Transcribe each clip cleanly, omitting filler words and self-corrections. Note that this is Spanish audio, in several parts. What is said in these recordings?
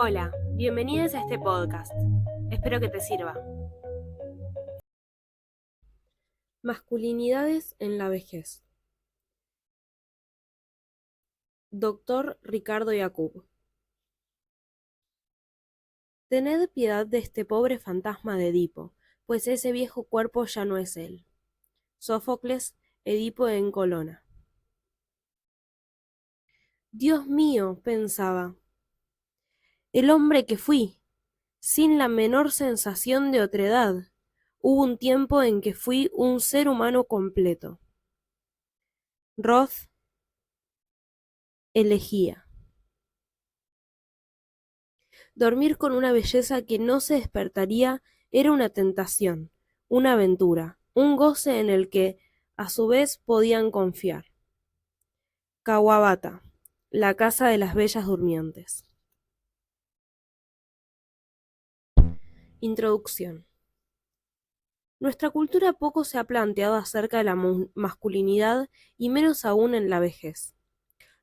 Hola, bienvenidos a este podcast. Espero que te sirva. Masculinidades en la vejez. Doctor Ricardo Yacoub. Tened piedad de este pobre fantasma de Edipo, pues ese viejo cuerpo ya no es él. Sófocles, Edipo en Colona. Dios mío, pensaba, el hombre que fui, sin la menor sensación de otredad. Hubo un tiempo en que fui un ser humano completo. Roth, Elegía. Dormir con una belleza que no se despertaría era una tentación, una aventura, un goce en el que, a su vez, podían confiar. Kawabata, la casa de las bellas durmientes. Introducción. Nuestra cultura poco se ha planteado acerca de la masculinidad y menos aún en la vejez.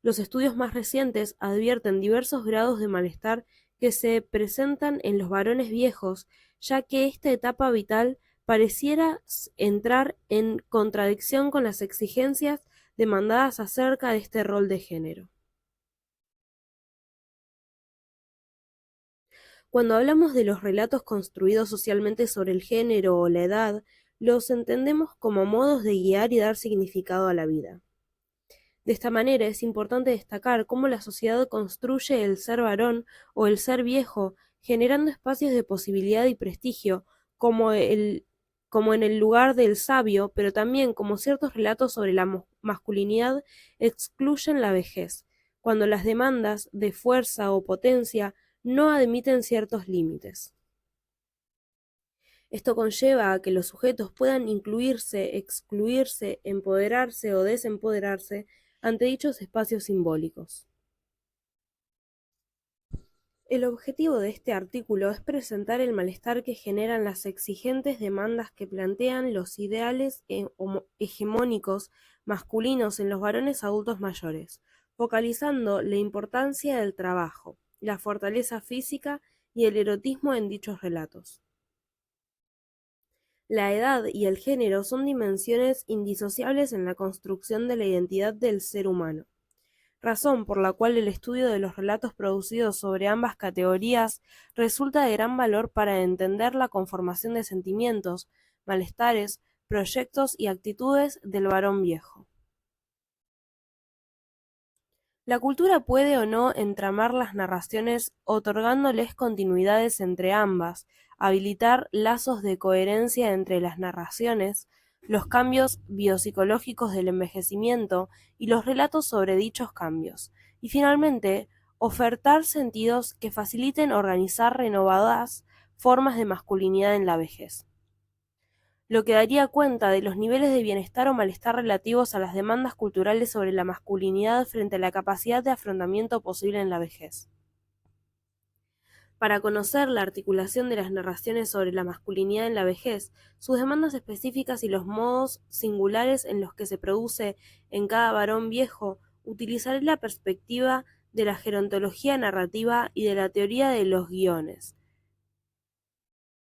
Los estudios más recientes advierten diversos grados de malestar que se presentan en los varones viejos, ya que esta etapa vital pareciera entrar en contradicción con las exigencias demandadas acerca de este rol de género. Cuando hablamos de los relatos construidos socialmente sobre el género o la edad, los entendemos como modos de guiar y dar significado a la vida. De esta manera es importante destacar cómo la sociedad construye el ser varón o el ser viejo, generando espacios de posibilidad y prestigio, como en el lugar del sabio, pero también como ciertos relatos sobre la masculinidad excluyen la vejez, cuando las demandas de fuerza o potencia no admiten ciertos límites. Esto conlleva a que los sujetos puedan incluirse, excluirse, empoderarse o desempoderarse ante dichos espacios simbólicos. El objetivo de este artículo es presentar el malestar que generan las exigentes demandas que plantean los ideales hegemónicos masculinos en los varones adultos mayores, focalizando la importancia del trabajo, la fortaleza física y el erotismo en dichos relatos. La edad y el género son dimensiones indisociables en la construcción de la identidad del ser humano, razón por la cual el estudio de los relatos producidos sobre ambas categorías resulta de gran valor para entender la conformación de sentimientos, malestares, proyectos y actitudes del varón viejo. La cultura puede o no entramar las narraciones otorgándoles continuidades entre ambas, habilitar lazos de coherencia entre las narraciones, los cambios biopsicológicos del envejecimiento y los relatos sobre dichos cambios, y finalmente, ofertar sentidos que faciliten organizar renovadas formas de masculinidad en la vejez, lo que daría cuenta de los niveles de bienestar o malestar relativos a las demandas culturales sobre la masculinidad frente a la capacidad de afrontamiento posible en la vejez. Para conocer la articulación de las narraciones sobre la masculinidad en la vejez, sus demandas específicas y los modos singulares en los que se produce en cada varón viejo, utilizaré la perspectiva de la gerontología narrativa y de la teoría de los guiones.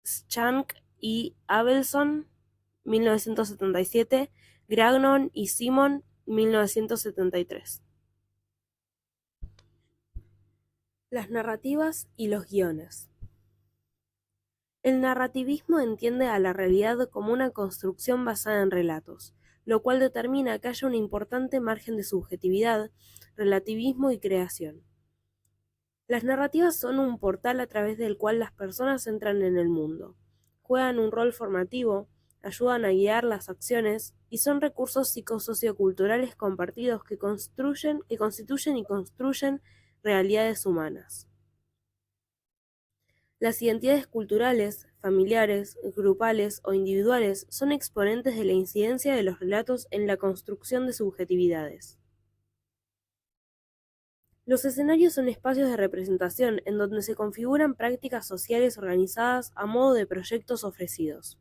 Schank y Abelson, 1977, Gagnon y Simon, 1973. Las narrativas y los guiones. El narrativismo entiende a la realidad como una construcción basada en relatos, lo cual determina que haya un importante margen de subjetividad, relativismo y creación. Las narrativas son un portal a través del cual las personas entran en el mundo, juegan un rol formativo, ayudan a guiar las acciones y son recursos psicosocioculturales compartidos que constituyen y construyen realidades humanas. Las identidades culturales, familiares, grupales o individuales son exponentes de la incidencia de los relatos en la construcción de subjetividades. Los escenarios son espacios de representación en donde se configuran prácticas sociales organizadas a modo de proyectos ofrecidos.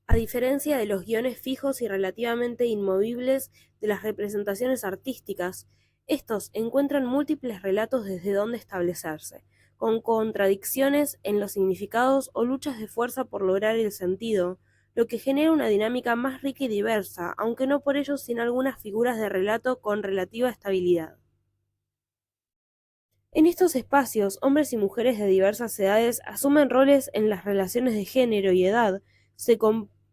A diferencia de los guiones fijos y relativamente inmovibles de las representaciones artísticas, estos encuentran múltiples relatos desde donde establecerse, con contradicciones en los significados o luchas de fuerza por lograr el sentido, lo que genera una dinámica más rica y diversa, aunque no por ello sin algunas figuras de relato con relativa estabilidad. En estos espacios, hombres y mujeres de diversas edades asumen roles en las relaciones de género y edad, se,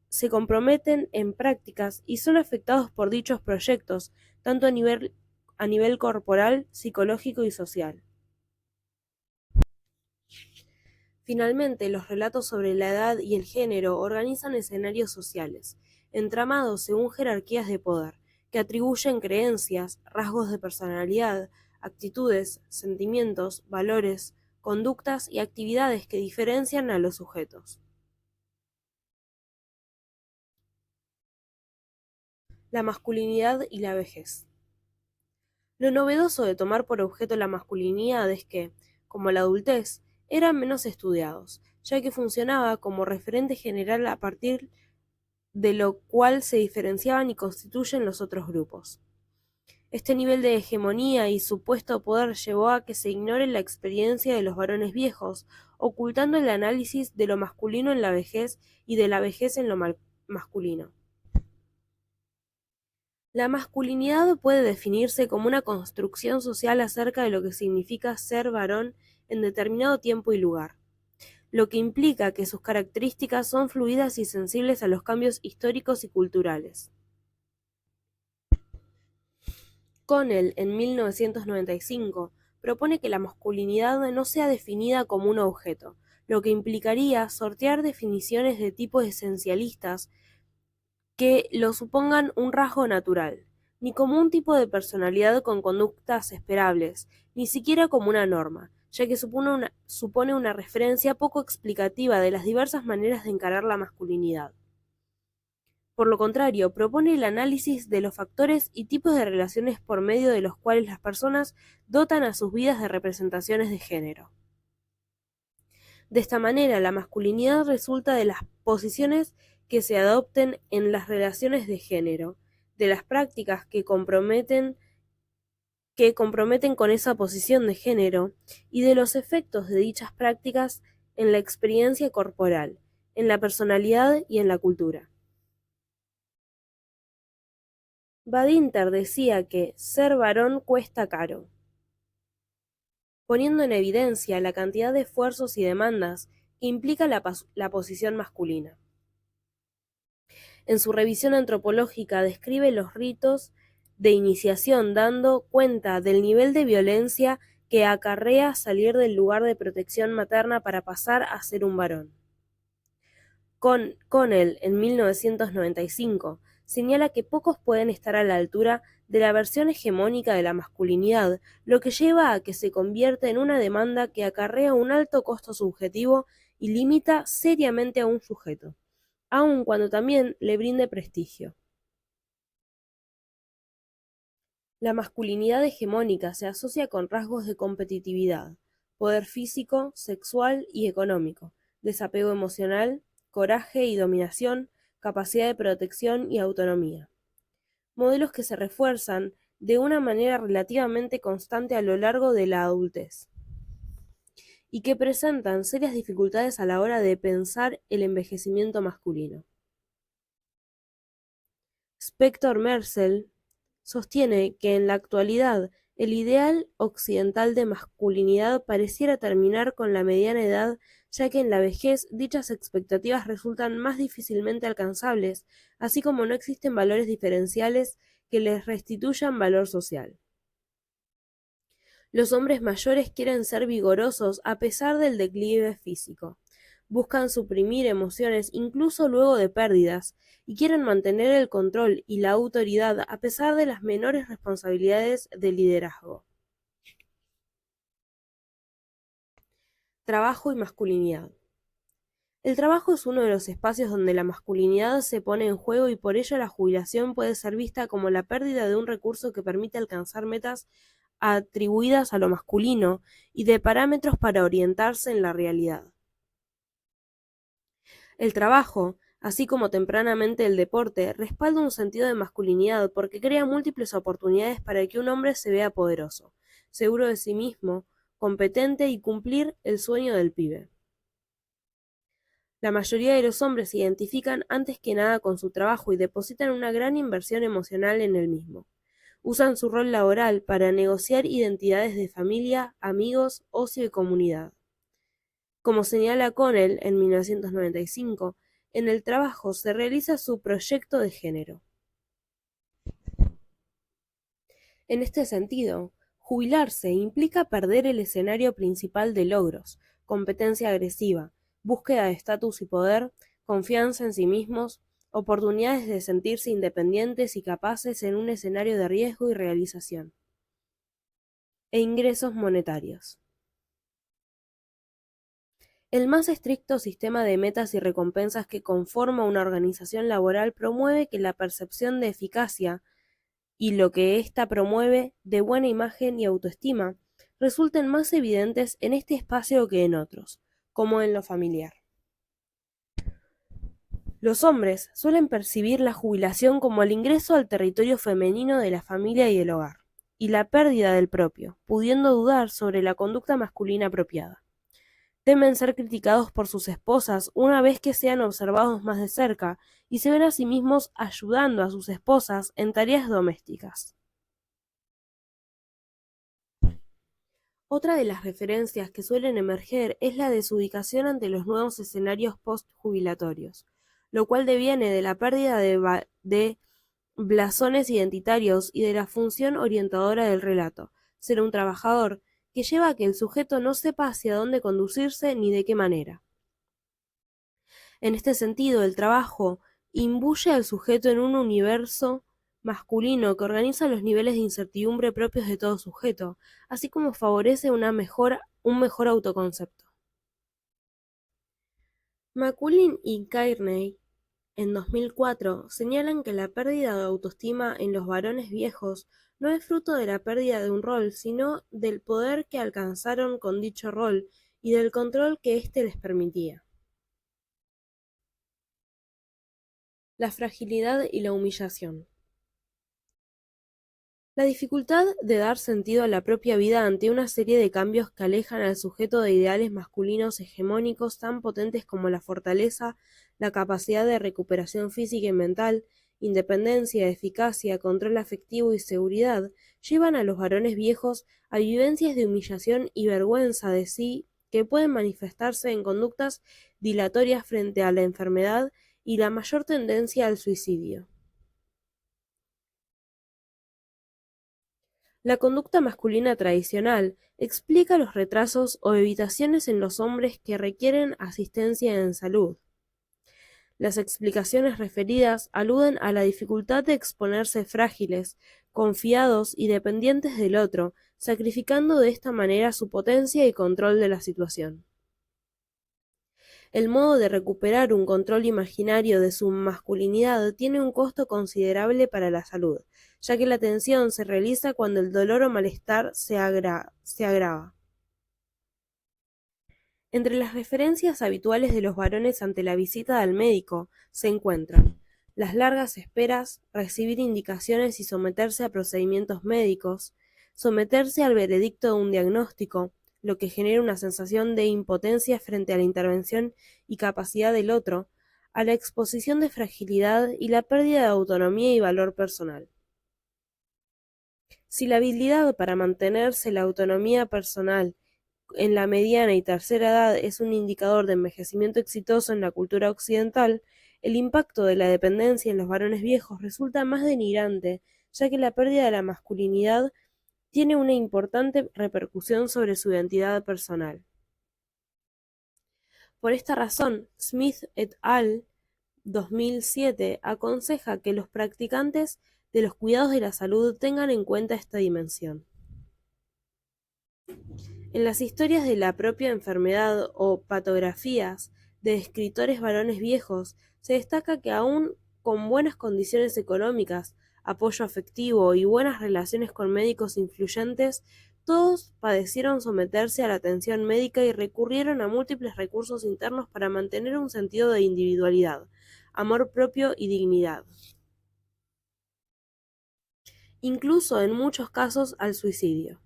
se comprometen en prácticas y son afectados por dichos proyectos, tanto a nivel corporal, psicológico y social. Finalmente, los relatos sobre la edad y el género organizan escenarios sociales, entramados según jerarquías de poder, que atribuyen creencias, rasgos de personalidad, actitudes, sentimientos, valores, conductas y actividades que diferencian a los sujetos. La masculinidad y la vejez. Lo novedoso de tomar por objeto la masculinidad es que, como la adultez, eran menos estudiados, ya que funcionaba como referente general a partir de lo cual se diferenciaban y constituyen los otros grupos. Este nivel de hegemonía y supuesto poder llevó a que se ignore la experiencia de los varones viejos, ocultando el análisis de lo masculino en la vejez y de la vejez en lo masculino. La masculinidad puede definirse como una construcción social acerca de lo que significa ser varón en determinado tiempo y lugar, lo que implica que sus características son fluidas y sensibles a los cambios históricos y culturales. Connell, en 1995, propone que la masculinidad no sea definida como un objeto, lo que implicaría sortear definiciones de tipos esencialistas que lo supongan un rasgo natural, ni como un tipo de personalidad con conductas esperables, ni siquiera como una norma, ya que supone una referencia poco explicativa de las diversas maneras de encarar la masculinidad. Por lo contrario, propone el análisis de los factores y tipos de relaciones por medio de los cuales las personas dotan a sus vidas de representaciones de género. De esta manera, la masculinidad resulta de las posiciones que se adopten en las relaciones de género, de las prácticas que comprometen con esa posición de género y de los efectos de dichas prácticas en la experiencia corporal, en la personalidad y en la cultura. Badinter decía que ser varón cuesta caro, poniendo en evidencia la cantidad de esfuerzos y demandas que implica la posición masculina. En su revisión antropológica describe los ritos de iniciación dando cuenta del nivel de violencia que acarrea salir del lugar de protección materna para pasar a ser un varón. Connell, en 1995, señala que pocos pueden estar a la altura de la versión hegemónica de la masculinidad, lo que lleva a que se convierta en una demanda que acarrea un alto costo subjetivo y limita seriamente a un sujeto, aun cuando también le brinde prestigio. La masculinidad hegemónica se asocia con rasgos de competitividad, poder físico, sexual y económico, desapego emocional, coraje y dominación, capacidad de protección y autonomía. Modelos que se refuerzan de una manera relativamente constante a lo largo de la adultez y que presentan serias dificultades a la hora de pensar el envejecimiento masculino. Spector Merzel sostiene que en la actualidad el ideal occidental de masculinidad pareciera terminar con la mediana edad, ya que en la vejez dichas expectativas resultan más difícilmente alcanzables, así como no existen valores diferenciales que les restituyan valor social. Los hombres mayores quieren ser vigorosos a pesar del declive físico. Buscan suprimir emociones incluso luego de pérdidas y quieren mantener el control y la autoridad a pesar de las menores responsabilidades de liderazgo. Trabajo y masculinidad. El trabajo es uno de los espacios donde la masculinidad se pone en juego y por ello la jubilación puede ser vista como la pérdida de un recurso que permite alcanzar metas atribuidas a lo masculino y de parámetros para orientarse en la realidad. El trabajo, así como tempranamente el deporte, respalda un sentido de masculinidad porque crea múltiples oportunidades para que un hombre se vea poderoso, seguro de sí mismo, competente y cumplir el sueño del pibe. La mayoría de los hombres se identifican antes que nada con su trabajo y depositan una gran inversión emocional en el mismo. Usan su rol laboral para negociar identidades de familia, amigos, ocio y comunidad. Como señala Connell en 1995, en el trabajo se realiza su proyecto de género. En este sentido, jubilarse implica perder el escenario principal de logros, competencia agresiva, búsqueda de estatus y poder, confianza en sí mismos, oportunidades de sentirse independientes y capaces en un escenario de riesgo y realización, e ingresos monetarios. El más estricto sistema de metas y recompensas que conforma una organización laboral promueve que la percepción de eficacia y lo que ésta promueve de buena imagen y autoestima resulten más evidentes en este espacio que en otros, como en lo familiar. Los hombres suelen percibir la jubilación como el ingreso al territorio femenino de la familia y el hogar, y la pérdida del propio, pudiendo dudar sobre la conducta masculina apropiada. Temen ser criticados por sus esposas una vez que sean observados más de cerca y se ven a sí mismos ayudando a sus esposas en tareas domésticas. Otra de las referencias que suelen emerger es la de su ubicación ante los nuevos escenarios post-jubilatorios, lo cual deviene de la pérdida de blasones identitarios y de la función orientadora del relato, ser un trabajador, que lleva a que el sujeto no sepa hacia dónde conducirse ni de qué manera. En este sentido, el trabajo imbuye al sujeto en un universo masculino que organiza los niveles de incertidumbre propios de todo sujeto, así como favorece un mejor autoconcepto. McCullin y Kearney, en 2004, señalan que la pérdida de autoestima en los varones viejos no es fruto de la pérdida de un rol, sino del poder que alcanzaron con dicho rol y del control que éste les permitía. La fragilidad y la humillación. La dificultad de dar sentido a la propia vida ante una serie de cambios que alejan al sujeto de ideales masculinos hegemónicos tan potentes como la fortaleza, la capacidad de recuperación física y mental, independencia, eficacia, control afectivo y seguridad, llevan a los varones viejos a vivencias de humillación y vergüenza de sí que pueden manifestarse en conductas dilatorias frente a la enfermedad y la mayor tendencia al suicidio. La conducta masculina tradicional explica los retrasos o evitaciones en los hombres que requieren asistencia en salud. Las explicaciones referidas aluden a la dificultad de exponerse frágiles, confiados y dependientes del otro, sacrificando de esta manera su potencia y control de la situación. El modo de recuperar un control imaginario de su masculinidad tiene un costo considerable para la salud, ya que la tensión se realiza cuando el dolor o malestar se agrava. Entre las referencias habituales de los varones ante la visita al médico se encuentran las largas esperas, recibir indicaciones y someterse a procedimientos médicos, someterse al veredicto de un diagnóstico, lo que genera una sensación de impotencia frente a la intervención y capacidad del otro, a la exposición de fragilidad y la pérdida de autonomía y valor personal. Si la habilidad para mantenerse la autonomía personal en la mediana y tercera edad es un indicador de envejecimiento exitoso en la cultura occidental, el impacto de la dependencia en los varones viejos resulta más denigrante, ya que la pérdida de la masculinidad tiene una importante repercusión sobre su identidad personal. Por esta razón, Smith et al. 2007 aconseja que los practicantes de los cuidados de la salud tengan en cuenta esta dimensión. En las historias de la propia enfermedad o patografías de escritores varones viejos, se destaca que aún con buenas condiciones económicas, apoyo afectivo y buenas relaciones con médicos influyentes, todos padecieron someterse a la atención médica y recurrieron a múltiples recursos internos para mantener un sentido de individualidad, amor propio y dignidad. Incluso en muchos casos al suicidio.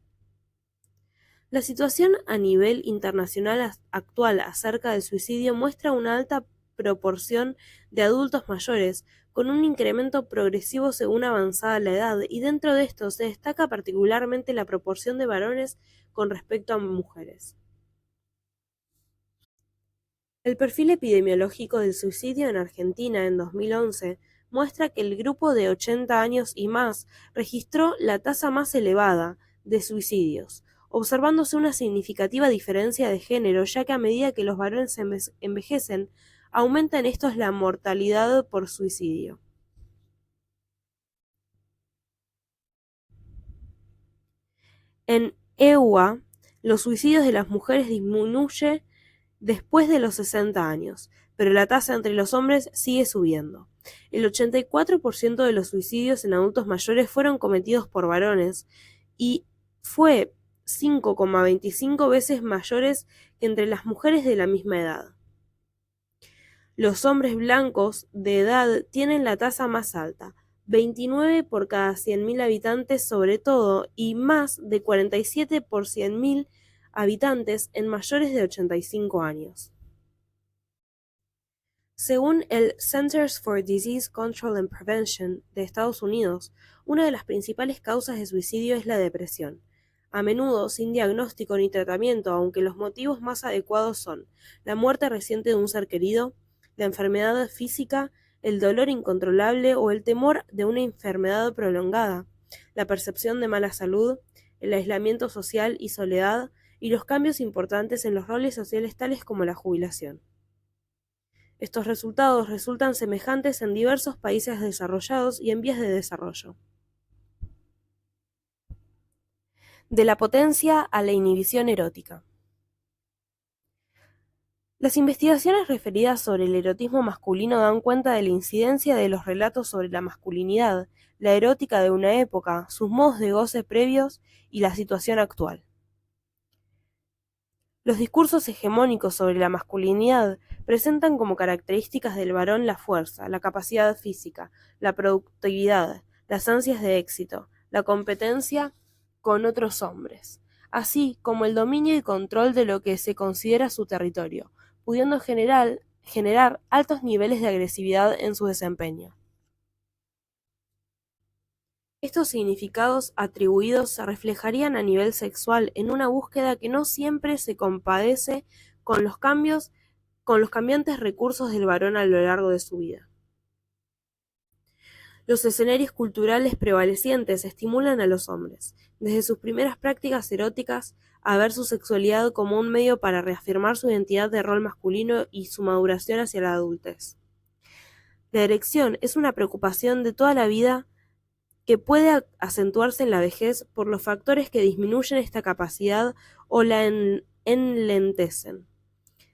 La situación a nivel internacional actual acerca del suicidio muestra una alta proporción de adultos mayores, con un incremento progresivo según avanzada la edad, y dentro de esto se destaca particularmente la proporción de varones con respecto a mujeres. El perfil epidemiológico del suicidio en Argentina en 2011 muestra que el grupo de 80 años y más registró la tasa más elevada de suicidios, observándose una significativa diferencia de género, ya que a medida que los varones envejecen, aumenta en estos la mortalidad por suicidio. En EUA, los suicidios de las mujeres disminuye después de los 60 años, pero la tasa entre los hombres sigue subiendo. El 84% de los suicidios en adultos mayores fueron cometidos por varones y fue 5,25 veces mayores que entre las mujeres de la misma edad. Los hombres blancos de edad tienen la tasa más alta, 29 por cada 100.000 habitantes sobre todo, y más de 47 por 100.000 habitantes en mayores de 85 años. Según el Centers for Disease Control and Prevention de Estados Unidos, una de las principales causas de suicidio es la depresión, a menudo sin diagnóstico ni tratamiento, aunque los motivos más adecuados son la muerte reciente de un ser querido, la enfermedad física, el dolor incontrolable o el temor de una enfermedad prolongada, la percepción de mala salud, el aislamiento social y soledad, y los cambios importantes en los roles sociales tales como la jubilación. Estos resultados resultan semejantes en diversos países desarrollados y en vías de desarrollo. De la potencia a la inhibición erótica. Las investigaciones referidas sobre el erotismo masculino dan cuenta de la incidencia de los relatos sobre la masculinidad, la erótica de una época, sus modos de goce previos y la situación actual. Los discursos hegemónicos sobre la masculinidad presentan como características del varón la fuerza, la capacidad física, la productividad, las ansias de éxito, la competencia con otros hombres, así como el dominio y control de lo que se considera su territorio, pudiendo generar altos niveles de agresividad en su desempeño. Estos significados atribuidos se reflejarían a nivel sexual en una búsqueda que no siempre se compadece con los cambiantes recursos del varón a lo largo de su vida. Los escenarios culturales prevalecientes estimulan a los hombres, desde sus primeras prácticas eróticas, a ver su sexualidad como un medio para reafirmar su identidad de rol masculino y su maduración hacia la adultez. La erección es una preocupación de toda la vida que puede acentuarse en la vejez por los factores que disminuyen esta capacidad o la enlentecen.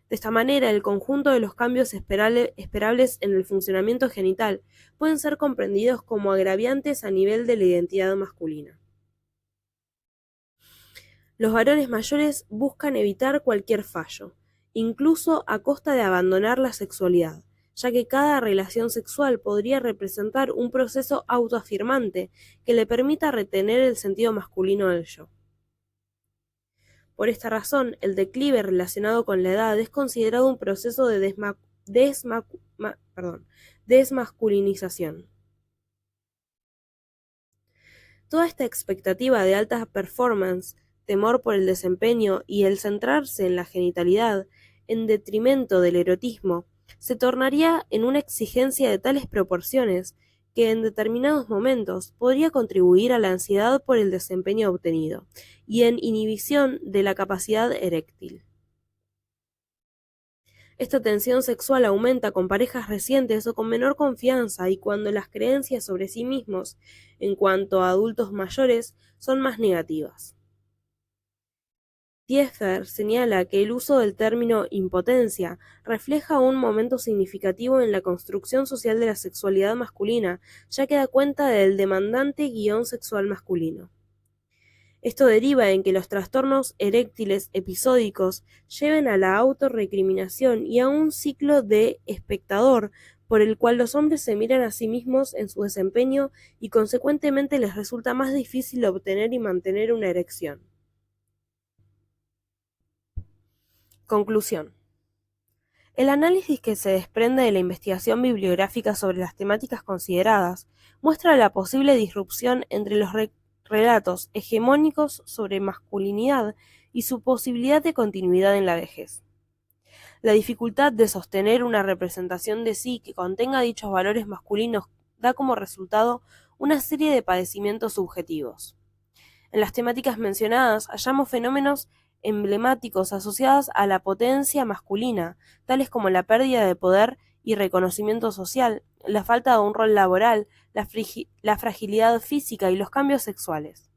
De esta manera, el conjunto de los cambios esperables en el funcionamiento genital pueden ser comprendidos como agraviantes a nivel de la identidad masculina. Los varones mayores buscan evitar cualquier fallo, incluso a costa de abandonar la sexualidad, ya que cada relación sexual podría representar un proceso autoafirmante que le permita retener el sentido masculino del yo. Por esta razón, el declive relacionado con la edad es considerado un proceso de desmasculinización. Toda esta expectativa de alta performance, temor por el desempeño y el centrarse en la genitalidad, en detrimento del erotismo, se tornaría en una exigencia de tales proporciones que en determinados momentos podría contribuir a la ansiedad por el desempeño obtenido y en inhibición de la capacidad eréctil. Esta tensión sexual aumenta con parejas recientes o con menor confianza y cuando las creencias sobre sí mismos en cuanto a adultos mayores son más negativas. Thieffer señala que el uso del término impotencia refleja un momento significativo en la construcción social de la sexualidad masculina, ya que da cuenta del demandante guión sexual masculino. Esto deriva en que los trastornos eréctiles episódicos lleven a la autorrecriminación y a un ciclo de espectador por el cual los hombres se miran a sí mismos en su desempeño y consecuentemente les resulta más difícil obtener y mantener una erección. Conclusión. El análisis que se desprende de la investigación bibliográfica sobre las temáticas consideradas muestra la posible disrupción entre los relatos hegemónicos sobre masculinidad y su posibilidad de continuidad en la vejez. La dificultad de sostener una representación de sí que contenga dichos valores masculinos da como resultado una serie de padecimientos subjetivos. En las temáticas mencionadas hallamos fenómenos emblemáticos asociados a la potencia masculina, tales como la pérdida de poder y reconocimiento social, la falta de un rol laboral, la fragilidad física y los cambios sexuales.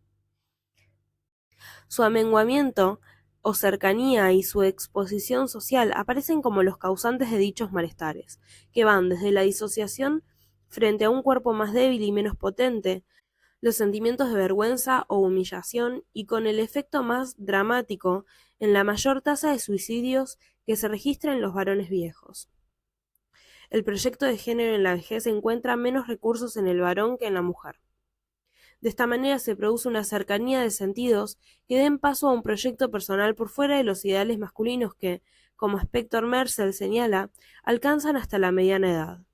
Su amenguamiento o cercanía y su exposición social aparecen como los causantes de dichos malestares, que van desde la disociación frente a un cuerpo más débil y menos potente, los sentimientos de vergüenza o humillación y con el efecto más dramático en la mayor tasa de suicidios que se registra en los varones viejos. El proyecto de género en la vejez encuentra menos recursos en el varón que en la mujer. De esta manera se produce una cercanía de sentidos que den paso a un proyecto personal por fuera de los ideales masculinos que, como Spector Mersel señala, alcanzan hasta la mediana edad.